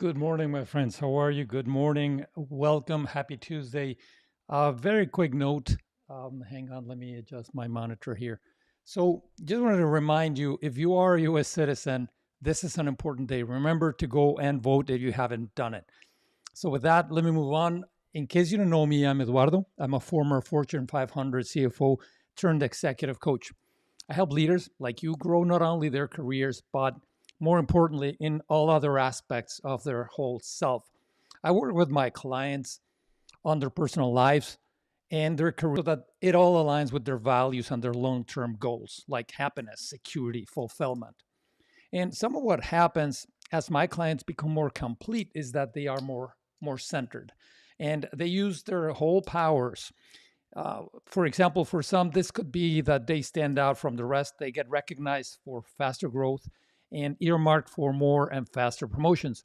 Good morning, my friends. How are you? Good morning. Welcome. Happy Tuesday. Very quick note. Hang on, let me adjust my monitor here. So, just wanted to remind you if you are a US citizen, this is an important day. Remember to go and vote if you haven't done it. So, with that, let me move on. In case you don't know me, I'm Eduardo. I'm a former Fortune 500 CFO turned executive coach. I help leaders like you grow not only their careers, but more importantly, in all other aspects of their whole self. I work with my clients on their personal lives and their career so that it all aligns with their values and their long term goals like happiness, security, fulfillment. And some of what happens as my clients become more complete is that they are more centered and they use their whole powers. For example, for some, this could be that they stand out from the rest. They get recognized for faster growth and earmarked for more and faster promotions.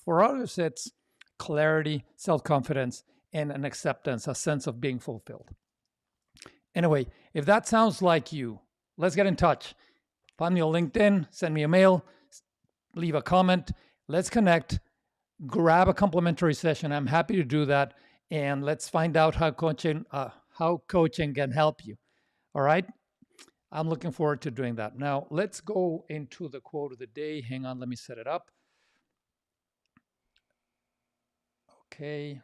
For others, it's clarity, self confidence, and an acceptance, a sense of being fulfilled. Anyway, if that sounds like you, let's get in touch. Find me on LinkedIn, send me a mail, leave a comment. Let's connect, grab a complimentary session. I'm happy to do that. And let's find out how coaching can help you. All right. I'm looking forward to doing that. Now, let's go into the quote of the day. Hang on, let me set it up. Okay.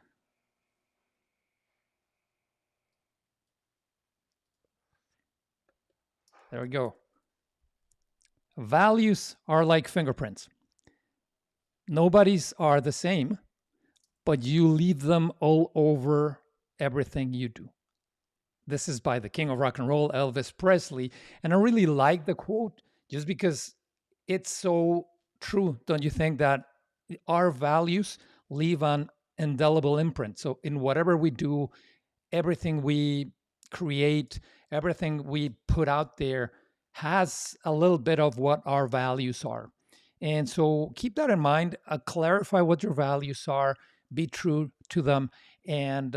There we go. Values are like fingerprints. Nobody's are the same, but you leave them all over everything you do. This is by the king of rock and roll, Elvis Presley. And I really like the quote just because it's so true, don't you think, that our values leave an indelible imprint. So, in whatever we do, everything we create, everything we put out there has a little bit of what our values are. And so keep that in mind, clarify what your values are, be true to them. And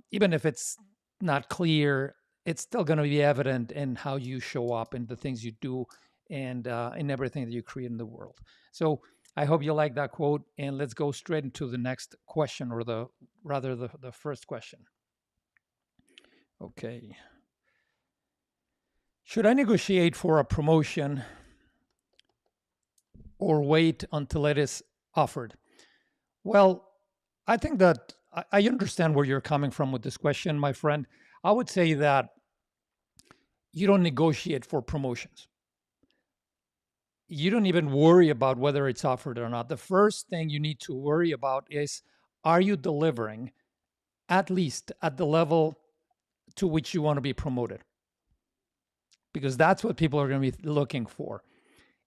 even if it's not clear, it's still going to be evident in how you show up and the things you do and in everything that you create in the world. So I hope you like that quote. And let's go straight into the next question, or the first question. Okay. Should I negotiate for a promotion or wait until it is offered? Well, I think that I understand where you're coming from with this question, my friend. I would say that you don't negotiate for promotions. You don't even worry about whether it's offered or not. The first thing you need to worry about is, are you delivering at least at the level to which you want to be promoted? Because that's what people are going to be looking for.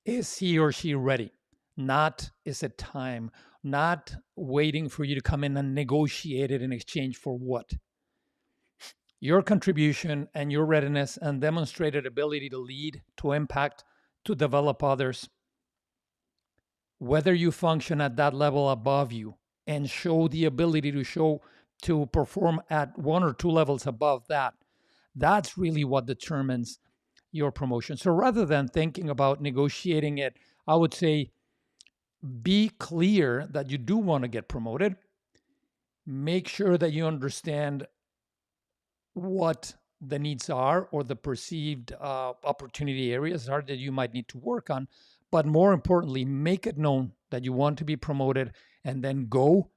Is he or she ready? Not is it time, not waiting for you to come in and negotiate it in exchange for what? Your contribution and your readiness and demonstrated ability to lead, to impact, to develop others, whether you function at that level above you and show the ability to perform at one or two levels above that, that's really what determines your promotion. So rather than thinking about negotiating it, I would say be clear that you do want to get promoted. Make sure that you understand what the needs are or the perceived opportunity areas are that you might need to work on. But more importantly, make it known that you want to be promoted and then go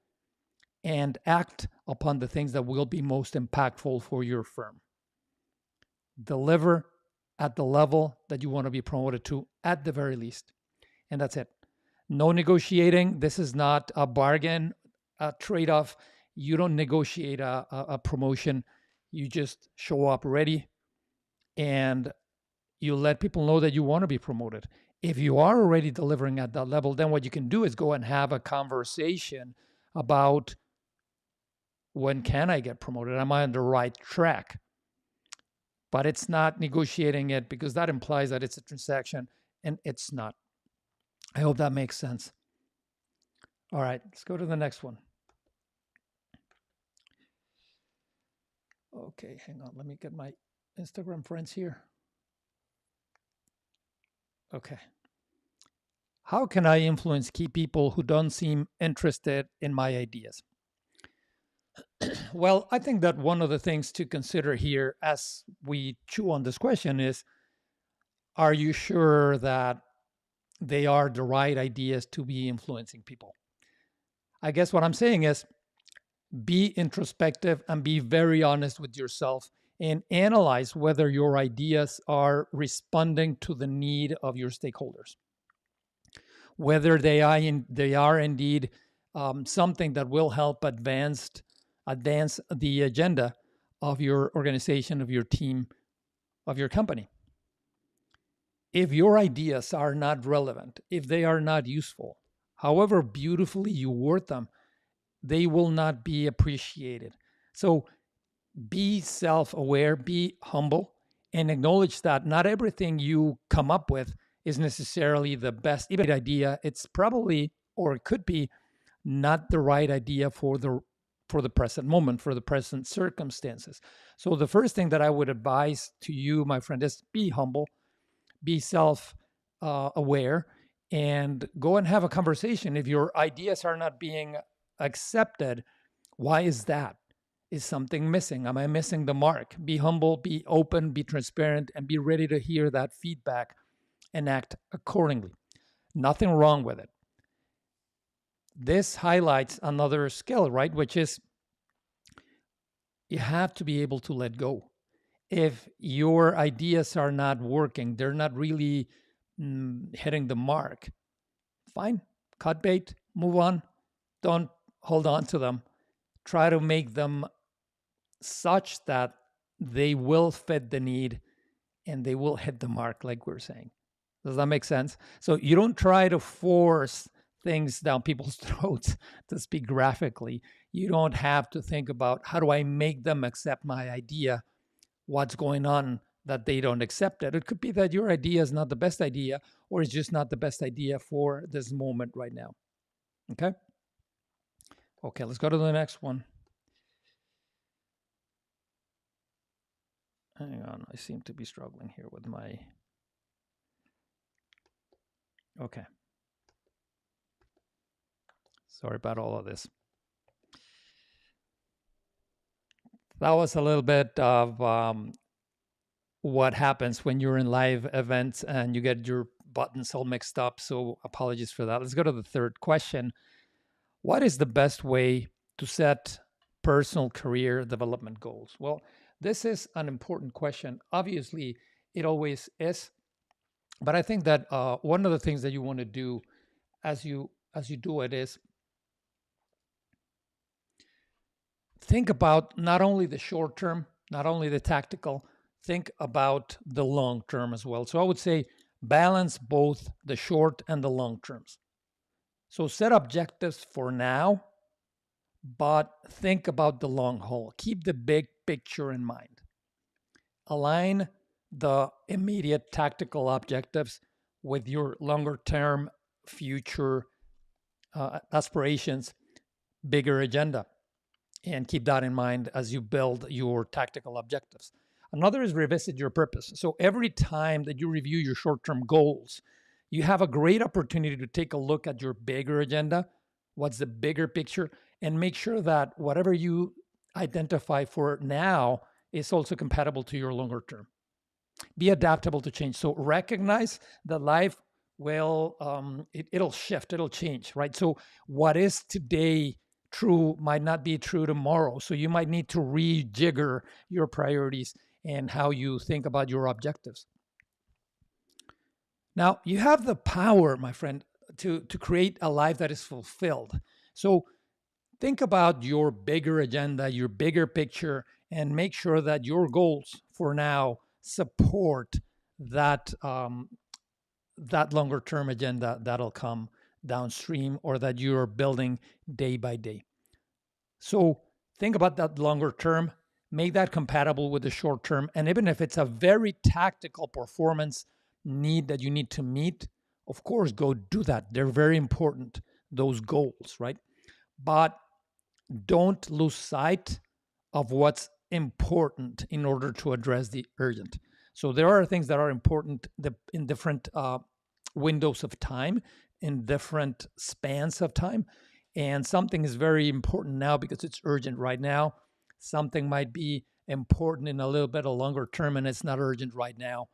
and act upon the things that will be most impactful for your firm. Deliver at the level that you want to be promoted to at the very least. And that's it. No negotiating. This is not a bargain, a trade off. You don't negotiate a promotion. You just show up ready and you let people know that you want to be promoted. If you are already delivering at that level, then what you can do is go and have a conversation about, when can I get promoted? Am I on the right track? But it's not negotiating it, because that implies that it's a transaction, and it's not. I hope that makes sense. All right, let's go to the next one. Okay, hang on. Let me get my Instagram friends here. Okay. How can I influence key people who don't seem interested in my ideas? Well, I think that one of the things to consider here as we chew on this question is, are you sure that they are the right ideas to be influencing people? I guess what I'm saying is, be introspective and be very honest with yourself and analyze whether your ideas are responding to the need of your stakeholders, whether they are indeed something that will help advance the agenda of your organization, of your team, of your company. If your ideas are not relevant, if they are not useful, however beautifully you word them, they will not be appreciated. So be self aware, be humble, and acknowledge that not everything you come up with is necessarily the best even idea. It's probably, or it could be, not the right idea for the present moment, for the present circumstances. So the first thing that I would advise to you, my friend, is be humble, be self aware, and go and have a conversation. If your ideas are not being accepted, why is that? Is something missing? Am I missing the mark? Be humble, be open, be transparent, and be ready to hear that feedback and act accordingly. Nothing wrong with it. This highlights another skill, right? Which is, you have to be able to let go. If your ideas are not working, they're not really hitting the mark, fine, cut bait, move on. Don't hold on to them. Try to make them such that they will fit the need and they will hit the mark, like we're saying. Does that make sense? So you don't try to force things down people's throats, to speak graphically. You don't have to think about, how do I make them accept my idea? What's going on that they don't accept it? It could be that your idea is not the best idea, or it's just not the best idea for this moment right now. Okay? Okay, let's go to the next one. Hang on, I seem to be struggling here with my... Okay. Sorry about all of this. That was a little bit of what happens when you're in live events and you get your buttons all mixed up. So apologies for that. Let's go to the third question. What is the best way to set personal career development goals? Well, this is an important question. Obviously, it always is. But I think that one of the things that you want to do as you do it is think about not only the short term, not only the tactical, think about the long term as well. So I would say balance both the short and the long terms. So set objectives for now, but think about the long haul. Keep the big picture in mind. Align the immediate tactical objectives with your longer term future aspirations, bigger agenda, and keep that in mind as you build your tactical objectives. Another is revisit your purpose. So every time that you review your short-term goals, you have a great opportunity to take a look at your bigger agenda, what's the bigger picture, and make sure that whatever you identify for now is also compatible to your longer term. Be adaptable to change. So recognize that life will it'll shift, it'll change, right? So what is today true might not be true tomorrow. So you might need to rejigger your priorities and how you think about your objectives. Now, you have the power, my friend, to create a life that is fulfilled. So think about your bigger agenda, your bigger picture, and make sure that your goals for now support that that longer term agenda that'll come downstream, or that you're building day by day. So think about that longer term, make that compatible with the short term. And even if it's a very tactical performance need that you need to meet, of course, go do that. They're very important, those goals, right? But don't lose sight of what's important in order to address the urgent. So there are things that are important in different windows of time. in different spans of time. And something is very important now because it's urgent right now. Something might be important in a little bit of longer term and it's not urgent right now.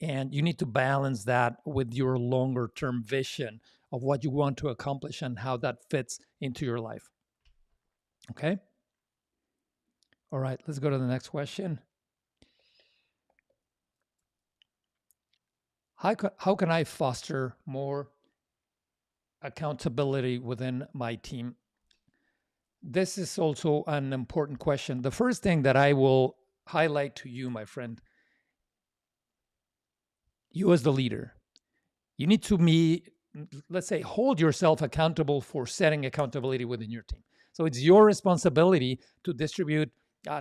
And you need to balance that with your longer term vision of what you want to accomplish and how that fits into your life. Okay. All right. Let's go to the next question. How can I foster more accountability within my team? This is also an important question. The first thing that I will highlight to you, my friend, you as the leader, you need to be, let's say, hold yourself accountable for setting accountability within your team. So it's your responsibility to distribute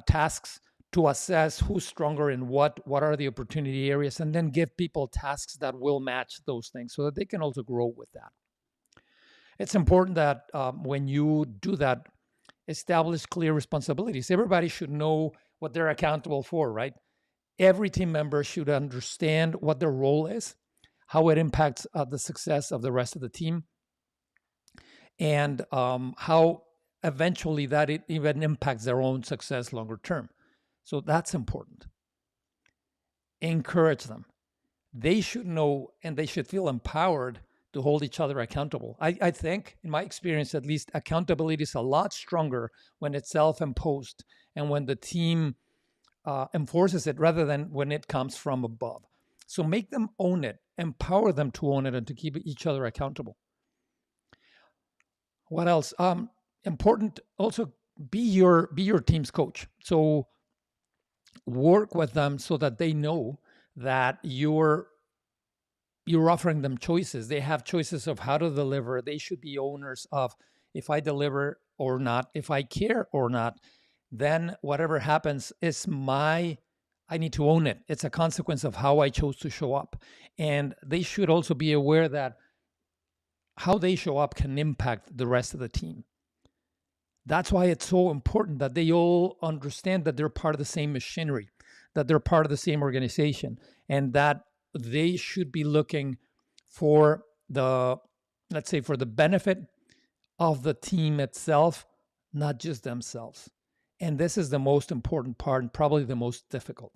tasks, to assess who's stronger in what are the opportunity areas, and then give people tasks that will match those things so that they can also grow with that. It's important that when you do that, establish clear responsibilities. Everybody should know what they're accountable for, right? Every team member should understand what their role is, how it impacts the success of the rest of the team, and how eventually that it even impacts their own success longer term. So that's important. Encourage them. They should know and they should feel empowered to hold each other accountable. I think, in my experience at least, accountability is a lot stronger when it's self imposed and when the team enforces it rather than when it comes from above. So make them own it, empower them to own it and to keep each other accountable. What else? Important also be your team's coach. So work with them so that they know that you're offering them choices. They have choices of how to deliver. They should be owners of if I deliver or not, if I care or not, then whatever happens is I need to own it. It's a consequence of how I chose to show up. And they should also be aware that how they show up can impact the rest of the team. That's why it's so important that they all understand that they're part of the same machinery, that they're part of the same organization, and that they should be looking for the, let's say, for the benefit of the team itself, not just themselves. And this is the most important part and probably the most difficult.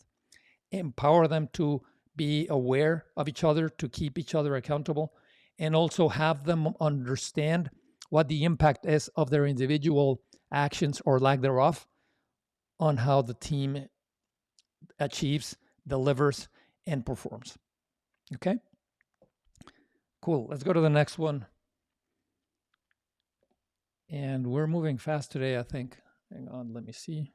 Empower them to be aware of each other, to keep each other accountable, and also have them understand what the impact is of their individual actions or lack thereof on how the team achieves, delivers, and performs. Okay? Cool. Let's go to the next one. And we're moving fast today, I think. Hang on, let me see.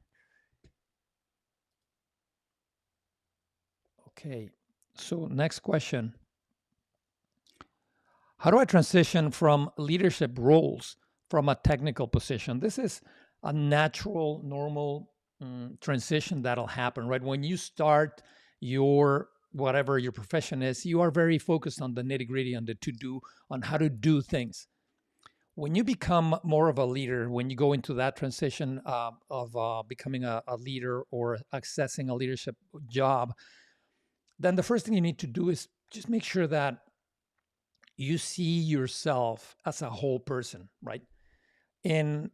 Okay. So, next question. How do I transition from leadership roles from a technical position? This is a natural, normal transition that'll happen, right? When you start your whatever your profession is, you are very focused on the nitty gritty, on the to do, on how to do things. When you become more of a leader, when you go into that transition of becoming a leader or accessing a leadership job, then the first thing you need to do is just make sure that you see yourself as a whole person, right? In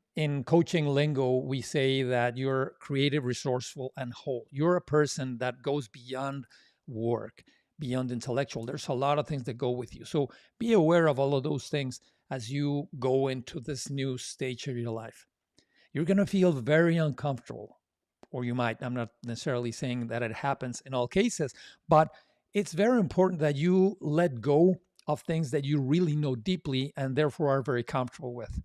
coaching lingo, we say that you're creative, resourceful, and whole. You're a person that goes beyond work, beyond intellectual. There's a lot of things that go with you. So be aware of all of those things as you go into this new stage of your life. You're going to feel very uncomfortable, or you might. I'm not necessarily saying that it happens in all cases, but it's very important that you let go of things that you really know deeply and therefore are very comfortable with.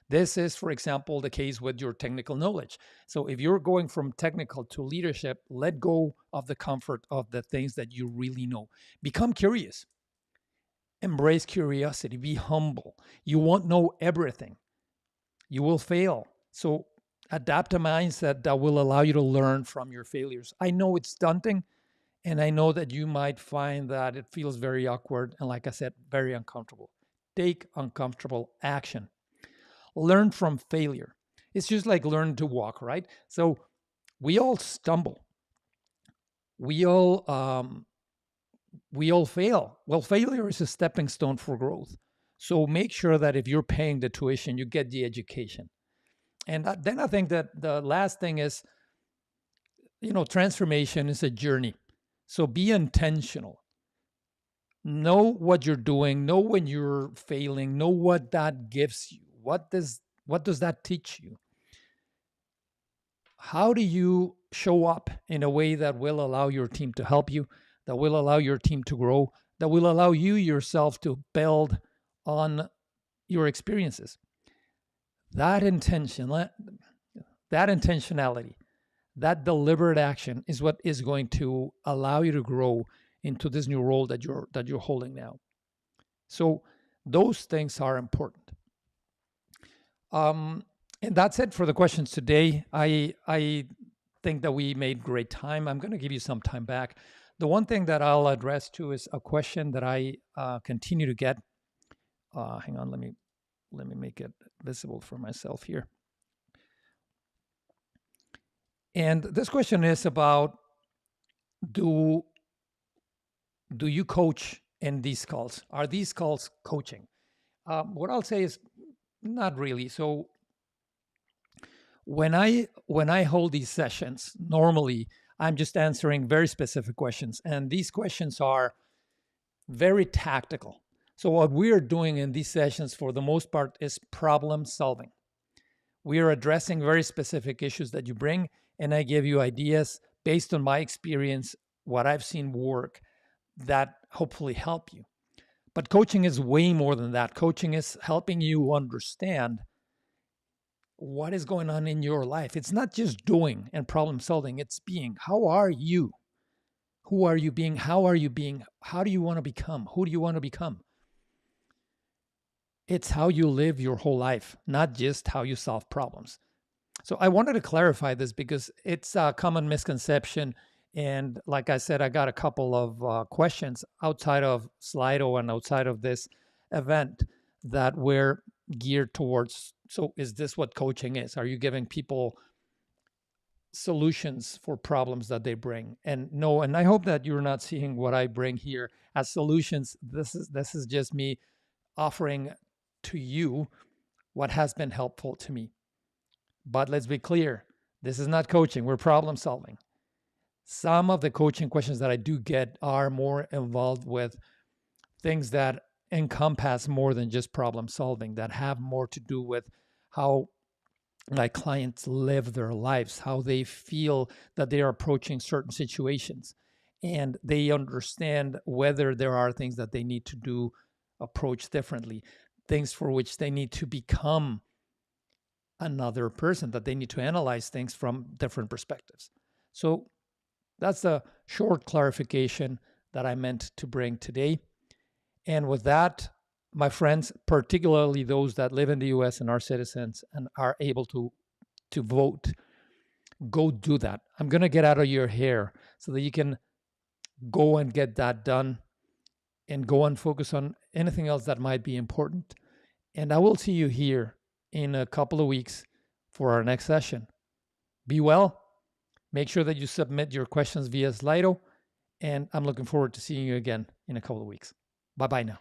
This is, for example, the case with your technical knowledge. So if you're going from technical to leadership, let go of the comfort of the things that you really know. Become curious. Embrace curiosity. Be humble. You won't know everything. You will fail. So adapt a mindset that will allow you to learn from your failures. I know it's daunting, and I know that you might find that it feels very awkward and, like I said, very uncomfortable. Take uncomfortable action. Learn from failure. It's just like learn to walk, right? So we all stumble. We all we all fail. Well, failure is a stepping stone for growth. So make sure that if you're paying the tuition, you get the education. And then I think that the last thing is, transformation is a journey. So be intentional. Know what you're doing, know when you're failing, know what that gives you. What does that teach you? How do you show up in a way that will allow your team to help you, that will allow your team to grow, that will allow you yourself to build on your experiences? That intention, that intentionality, that deliberate action is what is going to allow you to grow into this new role that you're holding now. So those things are important. Um, and that's it for the questions today. I think that we made great time. I'm going to give you some time back. The one thing that I'll address too is a question that I continue to get. Hang on, let me make it visible for myself here. And this question is about, do you coach in these calls? Are these calls coaching? What I'll say is not really. So when I hold these sessions, normally I'm just answering very specific questions, and these questions are very tactical. So what we're doing in these sessions for the most part is problem solving. We are addressing very specific issues that you bring, and I give you ideas based on my experience, what I've seen work, that hopefully help you. But coaching is way more than that. Coaching is helping you understand what is going on in your life. It's not just doing and problem solving, it's being. How are you? Who are you being? How are you being? How do you want to become? Who do you want to become? It's how you live your whole life, not just how you solve problems. So I wanted to clarify this because it's a common misconception. And like I said, I got a couple of questions outside of Slido and outside of this event that were geared towards, so is this what coaching is? Are you giving people solutions for problems that they bring? And no, and I hope that you're not seeing what I bring here as solutions. This is just me offering to you what has been helpful to me. But let's be clear, this is not coaching, we're problem solving. Some of the coaching questions that I do get are more involved with things that encompass more than just problem solving, that have more to do with how my clients live their lives, how they feel that they are approaching certain situations, and they understand whether there are things that they need to do, approach differently, things for which they need to become another person, that they need to analyze things from different perspectives. So that's a short clarification that I meant to bring today. And with that, my friends, particularly those that live in the US and are citizens and are able to vote, go do that. I'm going to get out of your hair so that you can go and get that done and go and focus on anything else that might be important. And I will see you here in a couple of weeks for our next session. Be well. Make sure that you submit your questions via Slido. And I'm looking forward to seeing you again in a couple of weeks. Bye-bye now.